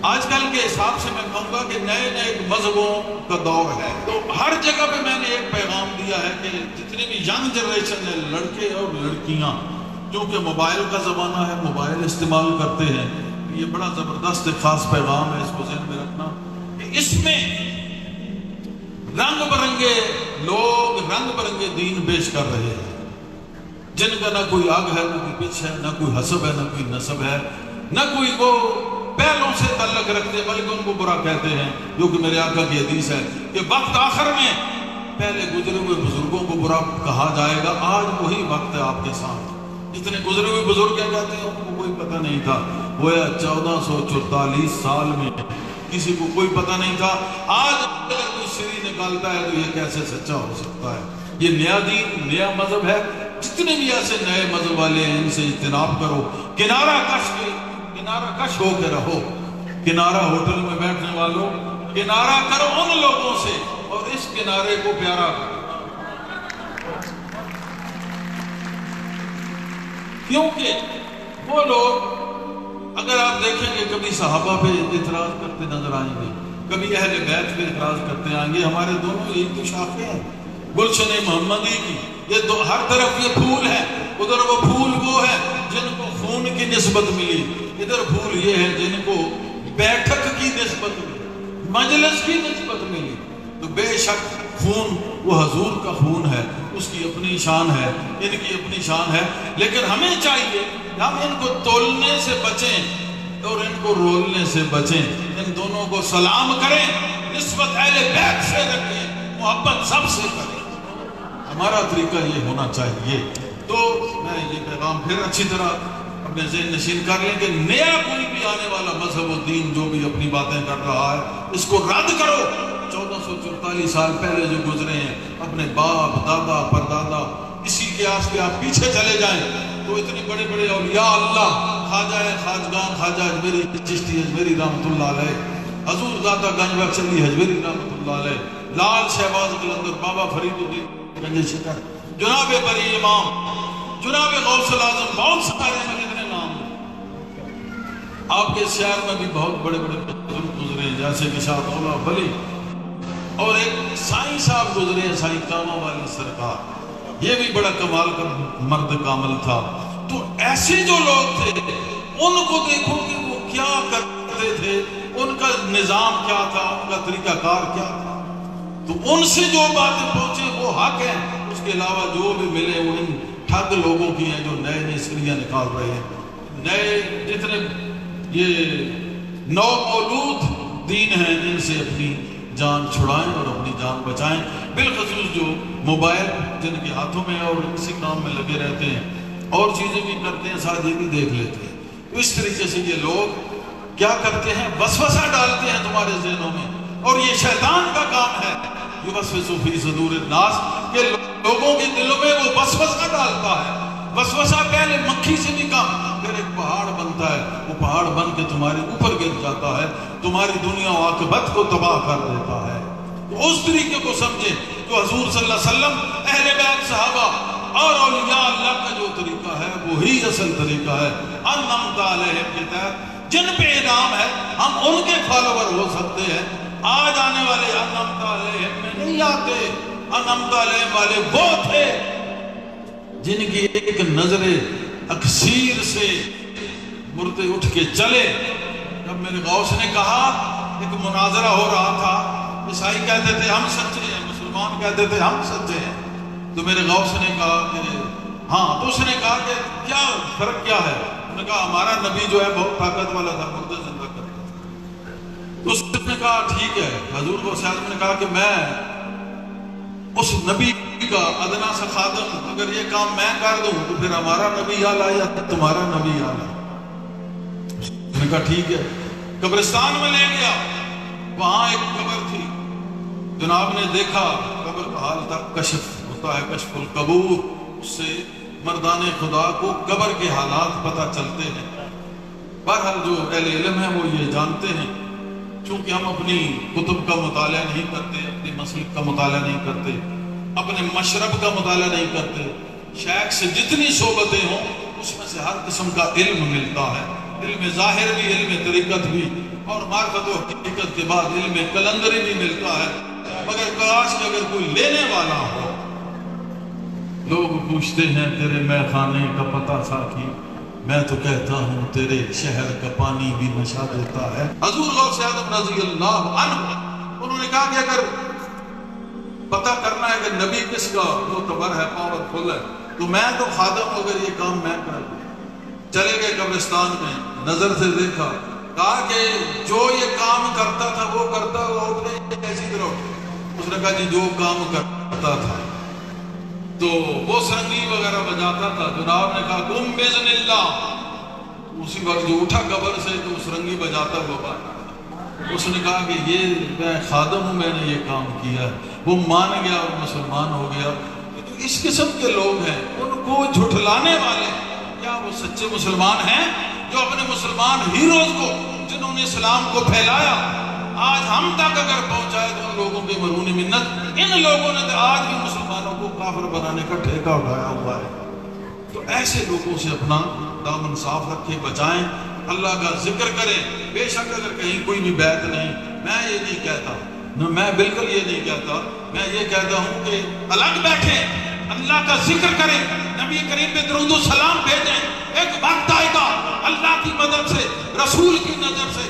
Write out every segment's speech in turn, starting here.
آج کل کے حساب سے میں کہوں گا کہ نئے نئے مذہبوں کا دور ہے، تو ہر جگہ پہ میں نے ایک پیغام دیا ہے کہ جتنی بھی ینگ جنریشن ہے، لڑکے اور لڑکیاں، کیونکہ موبائل کا زمانہ ہے، موبائل استعمال کرتے ہیں، یہ بڑا زبردست خاص پیغام ہے، اس کو ذہن میں رکھنا کہ اس میں رنگ برنگے لوگ رنگ برنگے دین پیش کر رہے ہیں، جن کا نہ کوئی آگ ہے، نہ کوئی پچھ ہے، نہ کوئی حسب ہے، نہ کوئی نسب ہے، نہ کوئی وہ پہلوں سے تعلق رکھتے ہیں، بلکہ ان کو برا کہتے ہیں، جو کہ میرے آقا کی حدیث ہے کہ وقت آخر میں پہلے گزرے ہوئے بزرگوں کو برا کہا جائے گا۔ آج وہی وقت ہے آپ کے ساتھ، جتنے گزرے ہوئے بزرگ کیا کہتے ہیں، ان کو کوئی پتہ نہیں تھا، وہ 1444 سال میں کسی کو کوئی پتہ نہیں تھا۔ آج اگر کوئی سری نکالتا ہے تو یہ کیسے سچا ہو سکتا ہے؟ یہ نیا دین، نیا مذہب ہے۔ جتنے بھی ایسے نئے مذہب والے ہیں، ان سے اجتناب کرو، کنارہ کش ہو کے رہو۔ کنارہ ہوٹل میں بیٹھنے والوں، کنارہ کرو ان لوگوں سے اور اس کنارے کو پیارا کرو، کیونکہ وہ لوگ اگر آپ دیکھیں گے کبھی صحابہ پہ اعتراض کرتے نظر آئیں گے، کبھی اہل بیت پہ اعتراض کرتے آئیں گے۔ ہمارے دونوں یہی تو شاخیں ہیں گلشن محمدی کی، یہ ہر طرف یہ پھول ہے، ادھر وہ پھول وہ ہے جن کو خون کی نسبت ملی، ادھر پھول یہ ہے جن کو بیٹھک کی نسبت ملی، مجلس کی نسبت ملی۔ تو بے شک خون وہ حضور کا خون ہے، اس کی اپنی شان ہے، ان کی اپنی شان ہے، لیکن ہمیں چاہیے ہم ان کو تولنے سے بچیں اور ان کو رولنے سے بچیں، ان دونوں کو سلام کریں، نسبت اہل بیت سے رکھیں، محبت سب سے کریں، ہمارا طریقہ یہ ہونا چاہیے۔ تو میں یہ پیغام پھر اچھی طرح اپنے ذہن نشین کر لیں کہ نیا کوئی بھی آنے والا مذہب و دین جو بھی اپنی باتیں کر رہا ہے، اس کو رد کرو۔ 1444 سال پہلے جو گزرے ہیں، اپنے باپ دادا پردادا، اسی قیاس کے آپ پیچھے چلے جائیں تو اتنے بڑے بڑے اولیاء اللہ، خواجہ خواجگان، خواجہ اجمیری چشتی اجمیری رحمۃ اللہ علیہ، حضور دادا گنج بخش علی اجمیری رحمۃ اللہ علیہ، لال شہباز قلندر، بابا فرید الدین گنج شکر، جناب بری امام، جناب غوث العظم، بہت سارے اتنے نام ہیں۔ آپ کے شہر میں بھی بہت بڑے بڑے بزرگ گزرے ہیں، جیسے کہ شاہ مولا ولی، اور ایک سائیں صاحب گزرے ہیں، سائیں کامہ والی سرکار، یہ بھی بڑا کمال کا مرد کامل تھا۔ تو ایسے جو لوگ تھے ان کو دیکھو کہ وہ کیا کرتے تھے، ان کا نظام کیا تھا، ان کا طریقہ کار کیا تھا، تو ان سے جو باتیں پہنچے وہ حق ہیں، اس کے علاوہ جو بھی ملے وہ ان ٹھگ لوگوں کی ہیں جو نئے نئے سریاں نکال رہے ہیں، نئے جتنے یہ نو مولود دین ہیں، ان سے اپنی جان چھڑائیں اور اپنی جان بچائیں، بالخصوص جو موبائل جن کے ہاتھوں میں اور اسی کام میں لگے رہتے ہیں، اور چیزیں بھی کرتے ہیں، ساتھ یہ بھی دیکھ لیتے ہیں۔ تو اس طریقے سے یہ لوگ کیا کرتے ہیں، وسوسہ ڈالتے ہیں تمہارے ذہنوں میں، اور یہ شیطان کا کام ہے، یوسوس فی صدور الناس، کہ لوگوں کے دلوں میں وہ وسوسہ ڈالتا ہے۔ وسوسہ پہلے مکھی سے بھی کم، پھر ایک پہاڑ بنتا ہے، وہ پہاڑ بن کے تمہارے اوپر گر جاتا ہے، تمہاری دنیا و عاقبت کو تباہ کر دیتا ہے۔ تو اس طریقے کو سمجھیں جو حضور صلی اللہ علیہ وسلم، اہل بیت صحابہ اور اولیاء اللہ کا جو طریقہ ہے وہی اصل طریقہ ہے۔ انعمت علیہم کے تحت جن پہ انعام ہے ہم ان کے فالوور ہو سکتے ہیں، آج آنے والے انعمت علیہم میں نہیں آتے۔ انعمت علیہم والے وہ تھے جن کی ایک نظر اکثیر سے مردے اٹھ کے چلے۔ جب میرے غوث نے کہا، ایک مناظرہ ہو رہا تھا، عیسائی کہتے تھے ہم سچے ہیں، مسلمان کہتے تھے ہم سچے ہیں، تو میرے غوث نے کہا کہ ہاں، تو اس نے کہا کہ کیا فرق کیا ہے؟ انہوں نے کہا ہمارا نبی جو ہے بہت طاقت والا تھا، مردے زندہ کرتا تھا۔ تو اس نے کہا ٹھیک ہے، حضور کو سیادت نے کہا کہ میں اس نبی کا ادنا سا خادم، اگر یہ کام میں کر دوں تو پھر ہمارا نبی اعلیٰ یا تمہارا نبی اعلیٰ؟ اس نے کہا ٹھیک ہے۔ قبرستان میں لے گیا، وہاں ایک قبر تھی، جناب نے دیکھا قبر کا حال تھا، کشف ہوتا ہے، کشف القبور، اس سے مردان خدا کو قبر کے حالات پتہ چلتے ہیں۔ بہرحال جو اہل علم ہیں وہ یہ جانتے ہیں، چونکہ ہم اپنی کتب کا مطالعہ نہیں کرتے، اپنی مسلک کا مطالعہ نہیں کرتے، اپنے مشرب کا مطالعہ نہیں کرتے، شیخ سے جتنی صحبتیں ہوں اس میں سے ہر قسم کا علم ملتا ہے، علم ظاہر بھی، علم طریقت بھی، اور معرفت و حقیقت کے بعد علم قلندری بھی ملتا ہے، مگر کاش کہ اگر کوئی لینے والا ہو۔ لوگ پوچھتے ہیں تیرے مے خانے کا پتہ ساقی، میں تو کہتا ہوں تیرے شہر کا پانی بھی نشہ دیتا ہے۔ حضور غوث اعظم رضی اللہ عنہ انہوں نے کہا کہ اگر پتہ کرنا ہے کہ نبی کس کا معتبر ہے، پاورفل ہے، تو میں تو خادم ہوں، اگر یہ کام میں کر دوں۔ چلے گئے قبرستان میں، نظر سے دیکھا، کہا کہ جو یہ کام کرتا تھا وہ کرتا ہوا اٹھے ایسی طرح۔ اس نے کہا جی جو کام کرتا تھا تو وہ سرنگی وغیرہ بجاتا تھا۔ جناب نے کہا قم بإذن اللہ، اسی وقت جو اٹھا قبر سے تو سرنگی بجاتا ہوا باہر۔ اس نے کہا کہ یہ میں خادم ہوں، میں نے یہ کام کیا ہے۔ وہ مان گیا اور مسلمان ہو گیا۔ تو اس قسم کے لوگ ہیں، ان کو جھٹلانے والے کیا وہ سچے مسلمان ہیں؟ جو اپنے مسلمان ہیروز کو، جنہوں نے اسلام کو پھیلایا، آج ہم تک اگر پہنچائے تو ان لوگوں کی مرہون منت، ان لوگوں نے تو آج بھی مسلمانوں کو کافر بنانے کا ٹھیکہ اٹھایا ہوا ہے۔ تو ایسے لوگوں سے اپنا دامن صاف رکھیں، بچائیں، اللہ کا ذکر کریں۔ بے شک اگر کہیں کوئی بھی بیعت نہیں، میں یہ نہیں کہتا، میں بالکل یہ نہیں کہتا، میں یہ کہتا ہوں کہ الگ بیٹھیں، اللہ کا ذکر کریں، نبی کریم پہ درود و سلام بھیجیں۔ ایک وقت آئے گا اللہ کی مدد سے، رسول کی نظر سے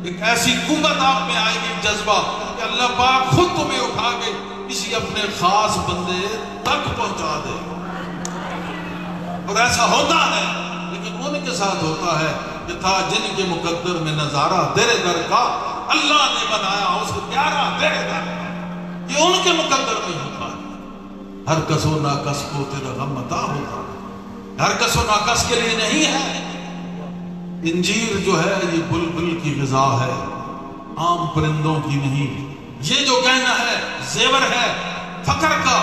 ایک ایسی قوت آپ میں آئے گی، جذبہ، کہ اللہ پاک خود تمہیں اٹھا کے کسی اپنے خاص بندے تک پہنچا دے۔ اور ایسا ہوتا ہے، لیکن ان کے ساتھ ہوتا ہے کہ تھا جن کے مقدر میں نظارہ تیرے در کا، اللہ نے بنایا اس کو پیارا تیرے در کا۔ یہ ان کے مقدر میں ہوتا ہے۔ ہر کس و ناکس کو تیرا غم عطا ہوتا ہے، ہر کس و ناکس کے لیے نہیں ہے۔ انجیر جو ہے یہ بلبل کی غذا ہے، عام پرندوں کی نہیں۔ یہ جو کہنا ہے زیور ہے فقر کا،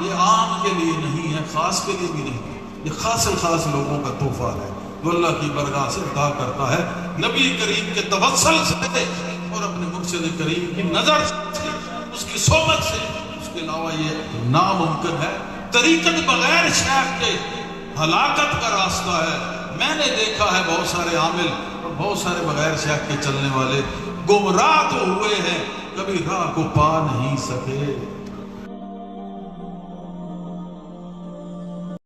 یہ عام کے لیے نہیں ہے، خاص کے لیے بھی نہیں، یہ خاص الخاص لوگوں کا تحفہ ہے جو اللہ کی بارگاہ سے عطا کرتا ہے، نبی کریم کے توسل سے اور اپنے مرشد کریم کی نظر سے، اس کی صحبت سے۔ اس کے علاوہ یہ ناممکن ہے۔ طریقت بغیر شیخ کے ہلاکت کا راستہ ہے۔ میں نے دیکھا ہے بہت سارے عامل اور بہت سارے بغیر شیخ کے چلنے والے گمراہ تو ہوئے ہیں، کبھی راہ کو پا نہیں سکے۔